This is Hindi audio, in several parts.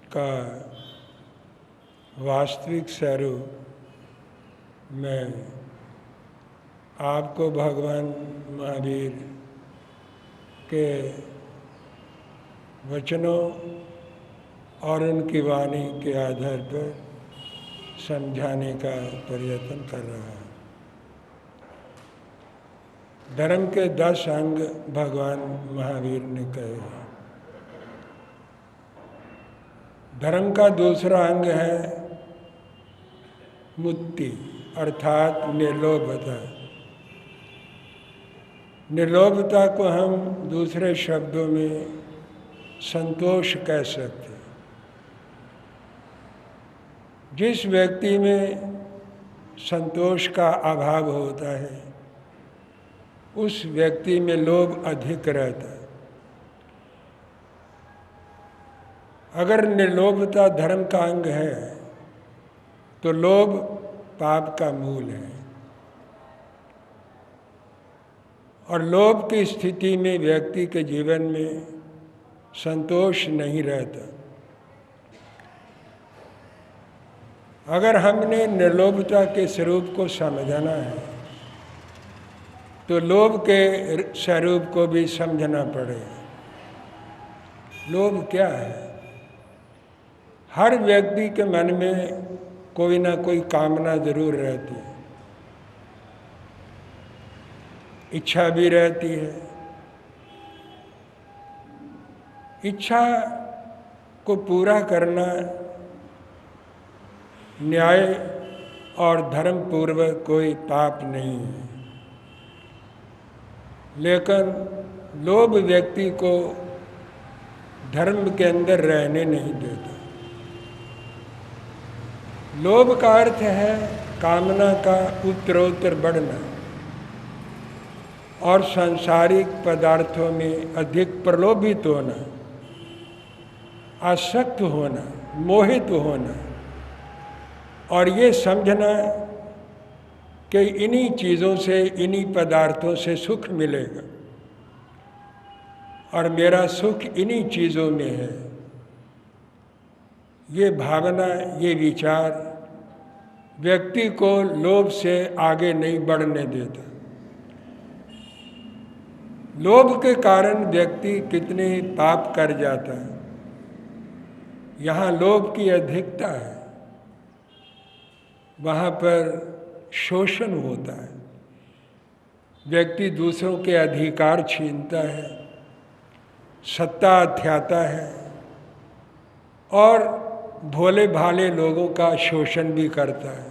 का वास्तविक स्वरूप मैं आपको भगवान महावीर के वचनों और उनकी वाणी के आधार पर समझाने का प्रयत्न कर रहा है। धर्म के 10 अंग भगवान महावीर ने कहे हैं। धर्म का दूसरा अंग है मुक्ति अर्थात निर्लोभता। निर्लोभता को हम दूसरे शब्दों में संतोष कह सकते हैं। जिस व्यक्ति में संतोष का अभाव होता है उस व्यक्ति में लोभ अधिक रहता है। अगर निर्लोभता धर्म का अंग है तो लोभ पाप का मूल है, और लोभ की स्थिति में व्यक्ति के जीवन में संतोष नहीं रहता। अगर हमने निर्लोभता के स्वरूप को समझना है तो लोभ के स्वरूप को भी समझना पड़ेगा। लोभ क्या है? हर व्यक्ति के मन में कोई ना कोई कामना जरूर रहती है, इच्छा भी रहती है। इच्छा को पूरा करना न्याय और धर्म पूर्वक कोई पाप नहीं है, लेकिन लोभ व्यक्ति को धर्म के अंदर रहने नहीं देता। लोभ का अर्थ है कामना का उत्तरोत्तर बढ़ना और सांसारिक पदार्थों में अधिक प्रलोभित होना, आसक्त होना, मोहित होना, और ये समझना कि इन्हीं चीज़ों से, इन्हीं पदार्थों से सुख मिलेगा और मेरा सुख इन्हीं चीज़ों में है। ये भावना, ये विचार व्यक्ति को लोभ से आगे नहीं बढ़ने देता। लोभ के कारण व्यक्ति कितने पाप कर जाता है। यहाँ लोभ की अधिकता है, वहाँ पर शोषण होता है। व्यक्ति दूसरों के अधिकार छीनता है, सत्ता अथ्याता है और भोले भाले लोगों का शोषण भी करता है।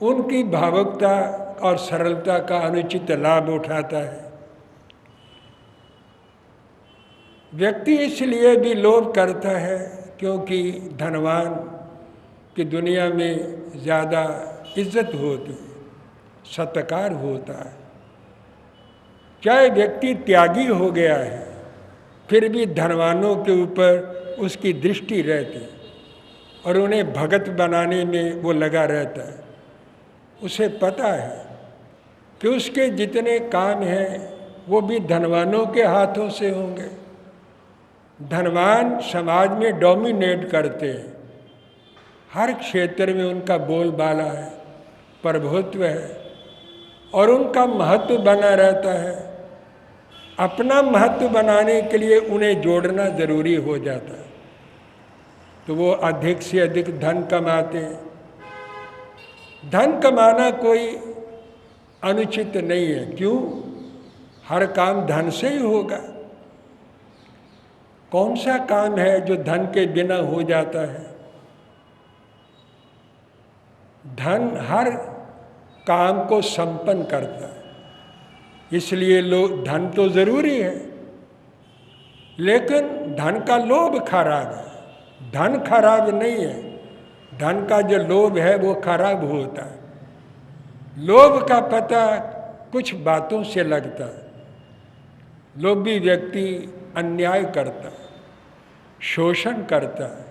उनकी भावुकता और सरलता का अनुचित लाभ उठाता है। व्यक्ति इसलिए भी लोभ करता है क्योंकि धनवान की दुनिया में ज़्यादा इज्जत होती है, सत्कार होता है। चाहे व्यक्ति त्यागी हो गया है फिर भी धनवानों के ऊपर उसकी दृष्टि रहती है और उन्हें भगत बनाने में वो लगा रहता है। उसे पता है कि उसके जितने काम हैं वो भी धनवानों के हाथों से होंगे। धनवान समाज में डोमिनेट करते हैं, हर क्षेत्र में उनका बोलबाला है, प्रभुत्व है और उनका महत्व बना रहता है। अपना महत्व बनाने के लिए उन्हें जोड़ना जरूरी हो जाता है, तो वो अधिक से अधिक धन कमाते हैं। धन कमाना कोई अनुचित नहीं है। क्यों? हर काम धन से ही होगा। कौन सा काम है जो धन के बिना हो जाता है? धन हर काम को संपन्न करता है, इसलिए धन तो जरूरी है, लेकिन धन का लोभ खराब है। धन खराब नहीं है, धन का जो लोभ है वो खराब होता है। लोभ का पता कुछ बातों से लगता है। लोभी व्यक्ति अन्याय करता है, शोषण करता है,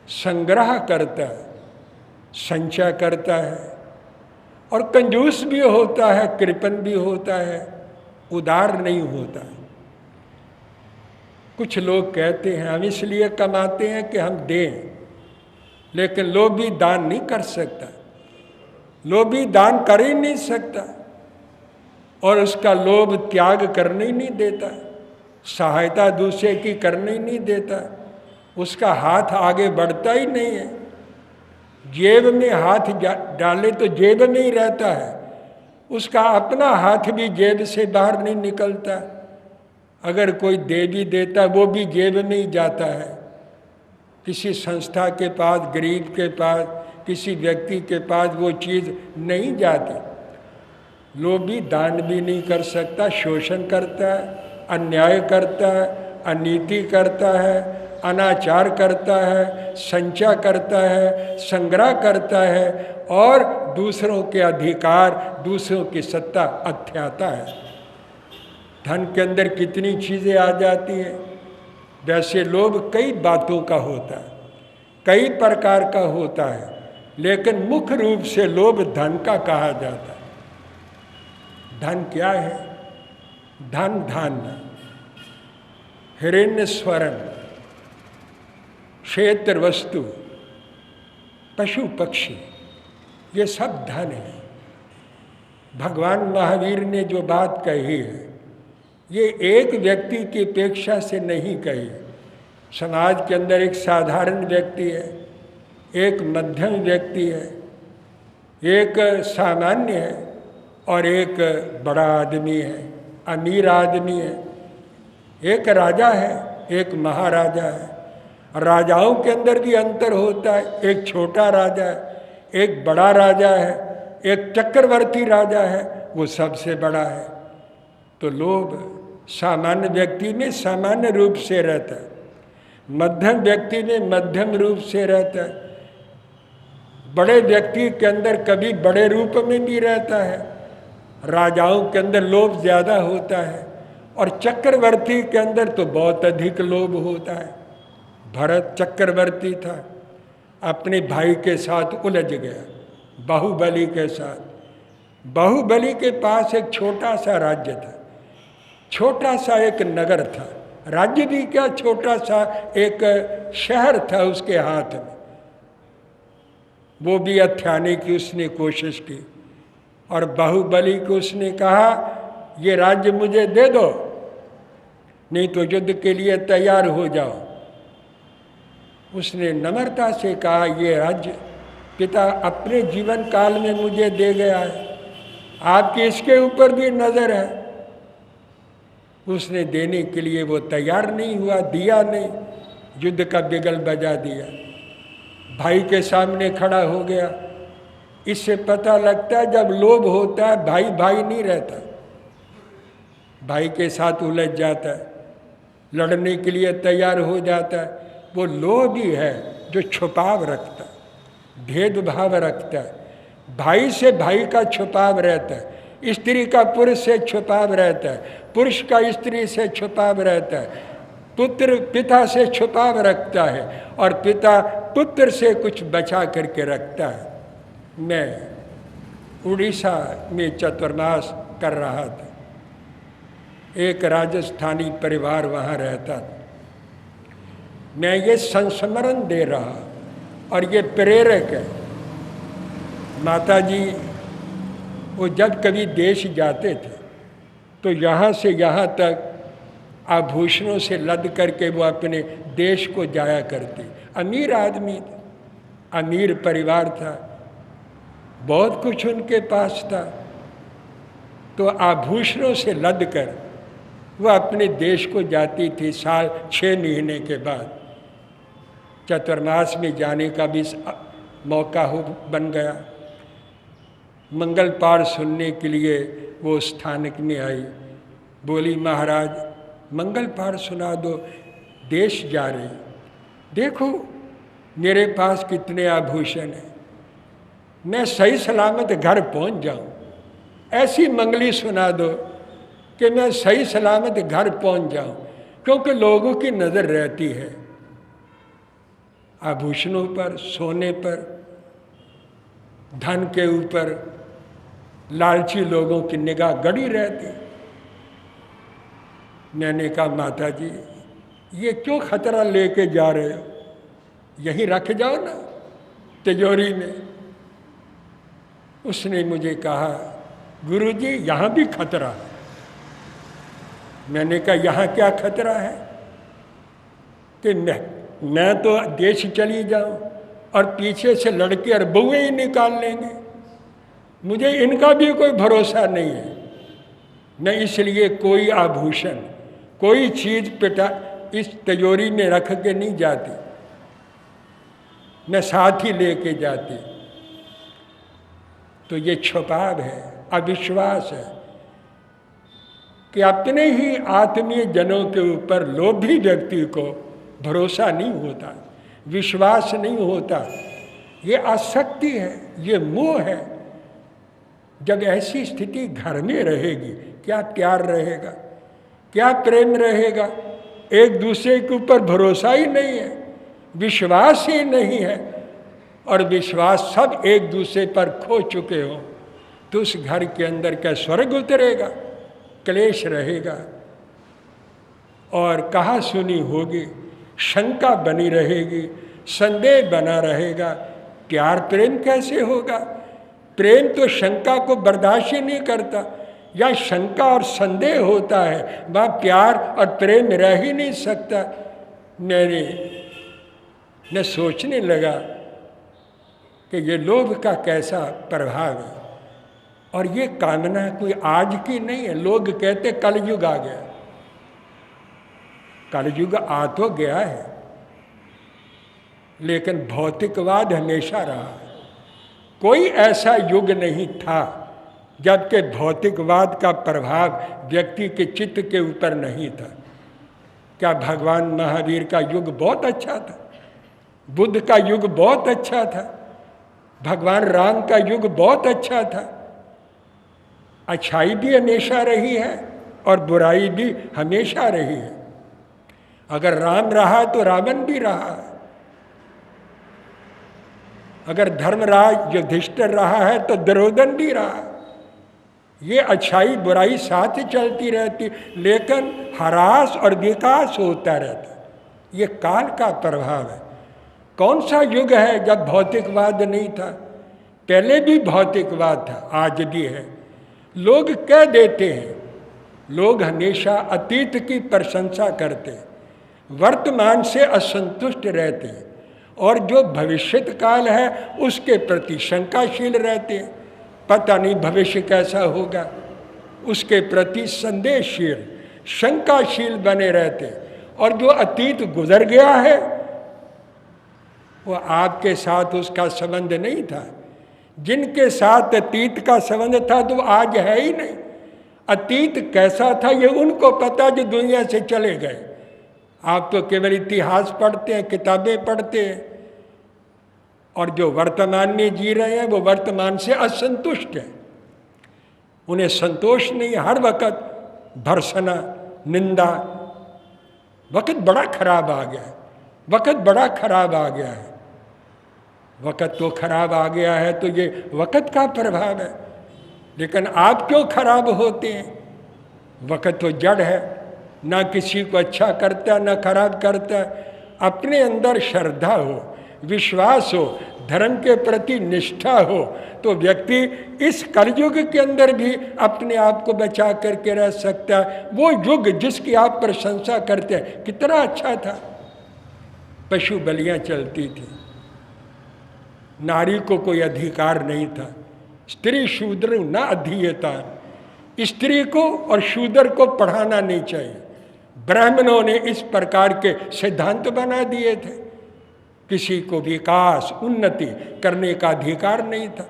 संग्रह करता है, संचय करता है और कंजूस भी होता है, कृपण भी होता है, उदार नहीं होता है। कुछ लोग कहते हैं हम इसलिए कमाते हैं कि हम दें, लेकिन लोभी दान नहीं कर सकता, लोभी दान कर ही नहीं सकता और उसका लोभ त्याग करने ही नहीं देता, सहायता दूसरे की करने ही नहीं देता, उसका हाथ आगे बढ़ता ही नहीं है। जेब में हाथ डाले तो जेब में ही रहता है, उसका अपना हाथ भी जेब से बाहर नहीं निकलता। अगर कोई दे भी देता वो भी जेब में ही जाता है, किसी संस्था के पास, गरीब के पास, किसी व्यक्ति के पास वो चीज़ नहीं जाती। लोभी दान भी नहीं कर सकता, शोषण करता है, अन्याय करता है, अनीति करता है, अनाचार करता है, संचय करता है, संग्रह करता है और दूसरों के अधिकार, दूसरों की सत्ता अथ्याता है। धन के अंदर कितनी चीज़ें आ जाती हैं। वैसे लोभ कई बातों का होता है, कई प्रकार का होता है, लेकिन मुख्य रूप से लोभ धन का कहा जाता है। धन क्या है? धन धान्य, हिरण्य स्वर्ण, क्षेत्र वस्तु, पशु पक्षी, ये सब धन है। भगवान महावीर ने जो बात कही है ये एक व्यक्ति की अपेक्षा से नहीं कही। समाज के अंदर एक साधारण व्यक्ति है, एक मध्यम व्यक्ति है, एक सामान्य है और एक बड़ा आदमी है, अमीर आदमी है, एक राजा है, एक महाराजा है। राजाओं के अंदर भी अंतर होता है, एक छोटा राजा है, एक बड़ा राजा है, एक चक्रवर्ती राजा है, वो सबसे बड़ा है। तो लोभ सामान्य व्यक्ति में सामान्य रूप से रहता है, मध्यम व्यक्ति में मध्यम रूप से रहता है, बड़े व्यक्ति के अंदर कभी बड़े रूप में भी रहता है। राजाओं के अंदर लोभ ज़्यादा होता है और चक्रवर्ती के अंदर तो बहुत अधिक लोभ होता है। भरत चक्रवर्ती था, अपने भाई के साथ उलझ गया, बाहुबली के साथ। बाहुबली के पास एक छोटा सा राज्य था, छोटा सा एक नगर था, राज्य भी क्या, छोटा सा एक शहर था उसके हाथ में। वो भी हथियाने की उसने कोशिश की और बाहुबली को उसने कहा ये राज्य मुझे दे दो, नहीं तो युद्ध के लिए तैयार हो जाओ। उसने नम्रता से कहा ये राज्य पिता अपने जीवन काल में मुझे दे गया है, आपकी इसके ऊपर भी नज़र है। उसने देने के लिए वो तैयार नहीं हुआ, दिया नहीं, युद्ध का बिगल बजा दिया, भाई के सामने खड़ा हो गया। इससे पता लगता है जब लोभ होता है भाई भाई नहीं रहता, भाई के साथ उलझ जाता है, लड़ने के लिए तैयार हो जाता है। वो लोभ ही है जो छुपाव रखता है, भेदभाव रखता है, भाई से भाई का छुपाव रहता है, स्त्री का पुरुष से छुपाव रहता है, पुरुष का स्त्री से छुपाव रहता है, पुत्र पिता से छुपाव रखता है और पिता पुत्र से कुछ बचा करके रखता है। मैं उड़ीसा में चतुर्मास कर रहा था, एक राजस्थानी परिवार वहाँ रहता था। मैं ये संस्मरण दे रहा और ये प्रेरक है। माता जी वो जब कभी देश जाते थे तो यहाँ से यहाँ तक आभूषणों से लद करके वो अपने देश को जाया करते। अमीर आदमी थे, अमीर परिवार था, बहुत कुछ उनके पास था, तो आभूषणों से लद कर वो अपने देश को जाती थी। साल 6 महीने के बाद चतुर्मास में जाने का भी मौका बन गया। मंगल पाठ सुनने के लिए वो स्थानक में आई, बोली महाराज मंगल पाठ सुना दो, देश जा रही, देखो मेरे पास कितने आभूषण हैं, मैं सही सलामत घर पहुंच जाऊं, ऐसी मंगली सुना दो कि मैं सही सलामत घर पहुंच जाऊं, क्योंकि लोगों की नज़र रहती है आभूषणों पर, सोने पर, धन के ऊपर, लालची लोगों की निगाह गड़ी रहती। मैंने कहा माता जी ये क्यों खतरा लेके जा रहे हो, यहीं रख जाओ ना तिजोरी में। उसने मुझे कहा, गुरुजी यहाँ भी खतरा है। मैंने कहा, यहाँ क्या खतरा है कि मैं तो देश चली जाऊं और पीछे से लड़के और बहुएं ही निकाल लेंगे, मुझे इनका भी कोई भरोसा नहीं है। मैं इसलिए कोई आभूषण, कोई चीज़ पिटा इस तिजोरी में रख के नहीं जाती, मैं साथ ही लेके जाती। तो ये छुपाव है, अविश्वास है कि अपने ही आत्मीय जनों के ऊपर लोभी व्यक्ति को भरोसा नहीं होता, विश्वास नहीं होता। ये आसक्ति है, ये मोह है। जब ऐसी स्थिति घर में रहेगी, क्या प्यार रहेगा, क्या प्रेम रहेगा? एक दूसरे के ऊपर भरोसा ही नहीं है, विश्वास ही नहीं है, और विश्वास सब एक दूसरे पर खो चुके हो, तो उस घर के अंदर क्या स्वर्ग उतरेगा? क्लेश रहेगा और कहा सुनी होगी, शंका बनी रहेगी, संदेह बना रहेगा। प्यार प्रेम कैसे होगा? प्रेम तो शंका को बर्दाश्त ही नहीं करता। या शंका और संदेह होता है, वह प्यार और प्रेम रह ही नहीं सकता। मैं सोचने लगा कि ये लोभ का कैसा प्रभाव है। और ये कामना कोई आज की नहीं है। लोग कहते कलयुग आ गया, कलयुग आ तो गया है, लेकिन भौतिकवाद हमेशा रहा है। कोई ऐसा युग नहीं था जबकि भौतिकवाद का प्रभाव व्यक्ति के चित्त के ऊपर नहीं था। क्या भगवान महावीर का युग बहुत अच्छा था, बुद्ध का युग बहुत अच्छा था, भगवान राम का युग बहुत अच्छा था। अच्छाई भी हमेशा रही है और बुराई भी हमेशा रही है। अगर राम रहा तो रावण भी रहा है, अगर धर्मराज युधिष्ठिर रहा है तो दुर्योधन भी रहा। ये अच्छाई बुराई साथ चलती रहती, लेकिन ह्रास और विकास होता रहता। ये काल का प्रभाव है। कौन सा युग है जब भौतिकवाद नहीं था? पहले भी भौतिकवाद था, आज भी है। लोग कह देते हैं, लोग हमेशा अतीत की प्रशंसा करते हैं, वर्तमान से असंतुष्ट रहते हैं, और जो भविष्यत काल है उसके प्रति शंकाशील रहते हैं। पता नहीं भविष्य कैसा होगा, उसके प्रति संदेहशील, शंकाशील बने रहते हैं। और जो अतीत गुजर गया है वो आपके साथ उसका संबंध नहीं था। जिनके साथ अतीत का संबंध था तो आज है ही नहीं। अतीत कैसा था ये उनको पता जो दुनिया से चले गए। आप तो केवल इतिहास पढ़ते हैं, किताबें पढ़ते हैं, और जो वर्तमान में जी रहे हैं वो वर्तमान से असंतुष्ट हैं। उन्हें संतोष नहीं, हर वक्त भर्त्सना, निंदा। वक्त बड़ा खराब आ गया है, वक्त बड़ा खराब आ गया है। वक्त तो खराब आ गया है तो ये वक्त का प्रभाव है। लेकिन आप क्यों खराब होते हैं? वक्त तो जड़ है, ना किसी को अच्छा करता ना खराब करता। अपने अंदर श्रद्धा हो, विश्वास हो, धर्म के प्रति निष्ठा हो, तो व्यक्ति इस कलयुग के अंदर भी अपने आप को बचा करके रह सकता है। वो युग जिसकी आप प्रशंसा करते हैं कितना अच्छा था। पशु बलियां चलती थी, नारी को कोई अधिकार नहीं था। स्त्री शूद्र न अधीयता, स्त्री को और शूद्र को पढ़ाना नहीं चाहिए। ब्राह्मणों ने इस प्रकार के सिद्धांत बना दिए थे। किसी को विकास, उन्नति करने का अधिकार नहीं था।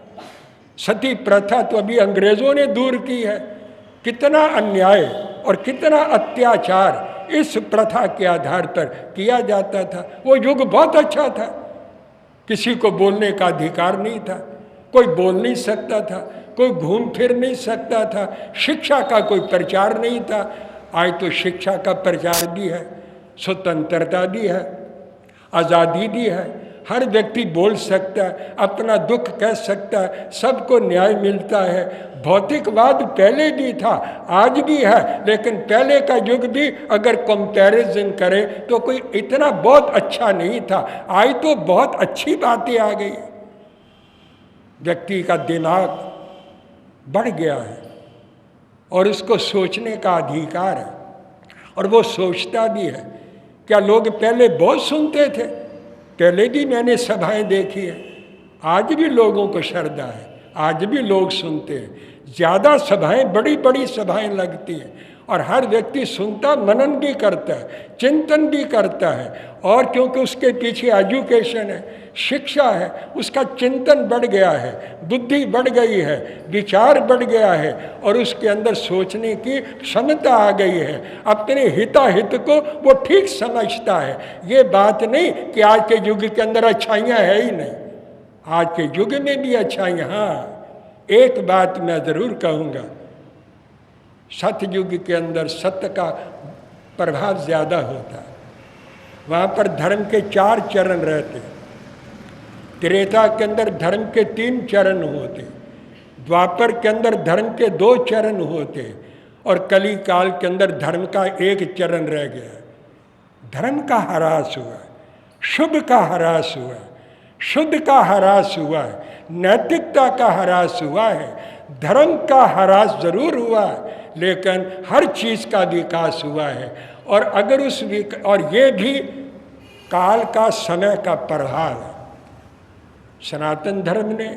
सती प्रथा तो अभी अंग्रेजों ने दूर की है। कितना अन्याय और कितना अत्याचार इस प्रथा के आधार पर किया जाता था। वो युग बहुत अच्छा था। किसी को बोलने का अधिकार नहीं था, कोई बोल नहीं सकता था, कोई घूम फिर नहीं सकता था, शिक्षा का कोई प्रचार नहीं था। आज तो शिक्षा का प्रचार भी है, स्वतंत्रता भी है, आज़ादी भी है, हर व्यक्ति बोल सकता है, अपना दुख कह सकता है, सबको न्याय मिलता है। भौतिकवाद पहले भी था, आज भी है, लेकिन पहले का युग भी अगर कंपैरिजन करें तो कोई इतना बहुत अच्छा नहीं था। आज तो बहुत अच्छी बातें आ गई। व्यक्ति का दिमाग बढ़ गया है और उसको सोचने का अधिकार है और वो सोचता भी है। क्या लोग पहले बहुत सुनते थे? पहले भी मैंने सभाएं देखी है, आज भी लोगों को श्रद्धा है, आज भी लोग सुनते हैं। ज़्यादा सभाएं, बड़ी बड़ी सभाएं लगती हैं और हर व्यक्ति सुनता, मनन भी करता है, चिंतन भी करता है। और क्योंकि उसके पीछे एजुकेशन है, शिक्षा है, उसका चिंतन बढ़ गया है, बुद्धि बढ़ गई है, विचार बढ़ गया है और उसके अंदर सोचने की क्षमता आ गई है। अपने हिताहित को वो ठीक समझता है। ये बात नहीं कि आज के युग के अंदर अच्छाइयाँ है ही नहीं, आज के युग में भी अच्छाइयाँ। हाँ, एक बात मैं ज़रूर कहूँगा, सतयुग के अंदर सत्य का प्रभाव ज़्यादा होता है। वहाँ पर धर्म के 4 चरण रहते, त्रेता के अंदर धर्म के 3 चरण होते, द्वापर के अंदर धर्म के 2 चरण होते और कली काल के अंदर धर्म का 1 चरण रह गया। धर्म का ह्रास हुआ, शुभ का ह्रास हुआ, शुद्ध का ह्रास हुआ है, नैतिकता का ह्रास हुआ है। धर्म का ह्रास जरूर हुआ है, लेकिन हर चीज़ का विकास हुआ है। और अगर और ये भी काल का, समय का प्रभाव है। सनातन धर्म ने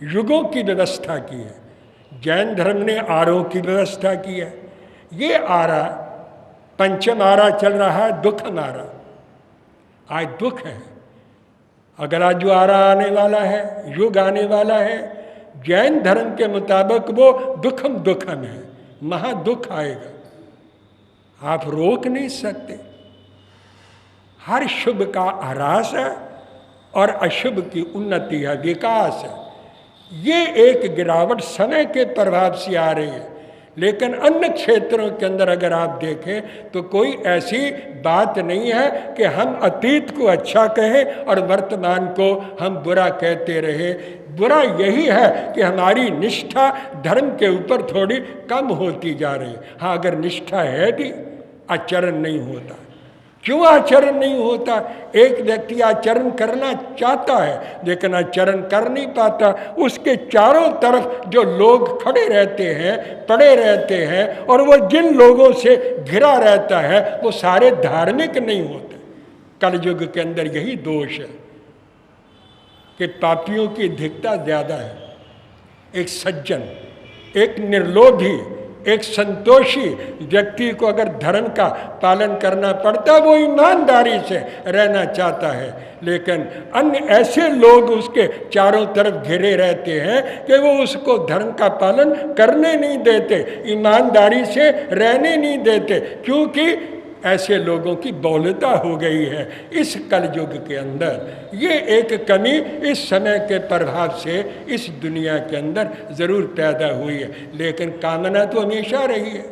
युगों की व्यवस्था की है, जैन धर्म ने आरों की व्यवस्था की है। ये आरा, पंचम आरा चल रहा है, दुखम आरा। आज दुख है, अगर आज जो आरा आने वाला है, युग आने वाला है, जैन धर्म के मुताबिक वो दुखम दुखम है, महादुख आएगा। आप रोक नहीं सकते। हर शुभ का ह्रास है और अशुभ की उन्नति है, विकास है। ये एक गिरावट समय के प्रभाव से आ रही है, लेकिन अन्य क्षेत्रों के अंदर अगर आप देखें तो कोई ऐसी बात नहीं है कि हम अतीत को अच्छा कहें और वर्तमान को हम बुरा कहते रहे। बुरा यही है कि हमारी निष्ठा धर्म के ऊपर थोड़ी कम होती जा रही है। हाँ, अगर निष्ठा है भी, आचरण नहीं होता। क्यों आचरण नहीं होता? एक व्यक्ति आचरण करना चाहता है लेकिन आचरण कर नहीं पाता। उसके चारों तरफ जो लोग खड़े रहते हैं, पड़े रहते हैं और वो जिन लोगों से घिरा रहता है वो सारे धार्मिक नहीं होते। कलयुग के अंदर यही दोष है कि पापियों की अधिकता ज़्यादा है। एक सज्जन, एक निर्लोभी, एक संतोषी व्यक्ति को अगर धर्म का पालन करना पड़ता, वो ईमानदारी से रहना चाहता है। लेकिन अन्य ऐसे लोग उसके चारों तरफ घिरे रहते हैं कि वो उसको धर्म का पालन करने नहीं देते, ईमानदारी से रहने नहीं देते, क्योंकि ऐसे लोगों की बहुलता हो गई है इस कलयुग के अंदर। ये एक कमी इस समय के प्रभाव से इस दुनिया के अंदर ज़रूर पैदा हुई है, लेकिन कामना तो हमेशा रही है।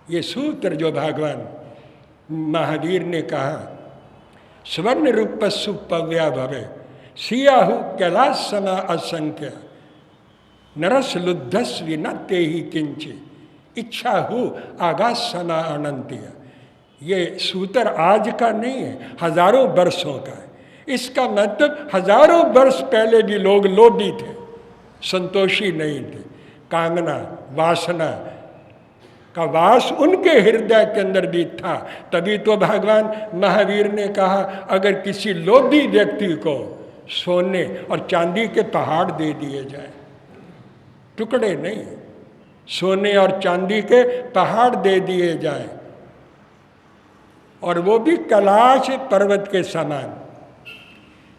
ये सूत्र जो भगवान महावीर ने कहा, स्वर्ण रूपस्सु पव्या भवे सियाहु कैलाश समा असंख्य नरस लुद्धस्वि न ते ही किंचि इच्छा हो आगाज सना अनंतिया। ये सूत्र आज का नहीं है, हजारों वर्षों का है। इसका मतलब हजारों वर्ष पहले भी लोग लोभी थे, संतोषी नहीं थे। कामना, वासना का वास उनके हृदय के अंदर भी था। तभी तो भगवान महावीर ने कहा, अगर किसी लोभी व्यक्ति को सोने और चांदी के पहाड़ दे दिए जाए, टुकड़े नहीं, सोने और चांदी के पहाड़ दे दिए जाए और वो भी कैलाश पर्वत के समान,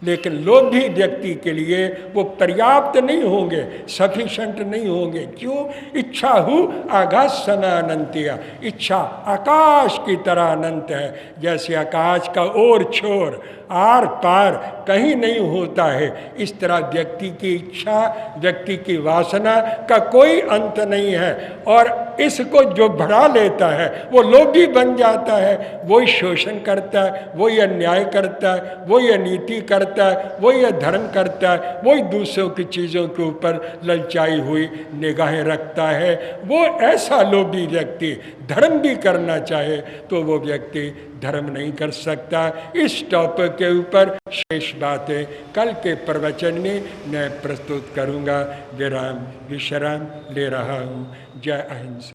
लेकिन लोभी व्यक्ति के लिए वो पर्याप्त नहीं होंगे, सफिशेंट नहीं होंगे। क्यों? इच्छा हो आकाश सना अनंतिया। इच्छा आकाश की तरह अनंत है। जैसे आकाश का ओर छोर आर पार कहीं नहीं होता है, इस तरह व्यक्ति की इच्छा, व्यक्ति की वासना का कोई अंत नहीं है। और इसको जो बढ़ा लेता है वो लोभी बन जाता है, वही शोषण करता है, वही अन्याय करता है, वही अनीति करता है, वही अधर्म करता है, वही दूसरों की चीज़ों के ऊपर ललचाई हुई निगाहें रखता है। वो ऐसा लोभी व्यक्ति धर्म भी करना चाहे तो वो व्यक्ति धर्म नहीं कर सकता। इस टॉपिक के ऊपर शेष बातें कल के प्रवचन में मैं प्रस्तुत करूंगा। विराम विश्राम ले रहा हूँ। जय अहिंसा।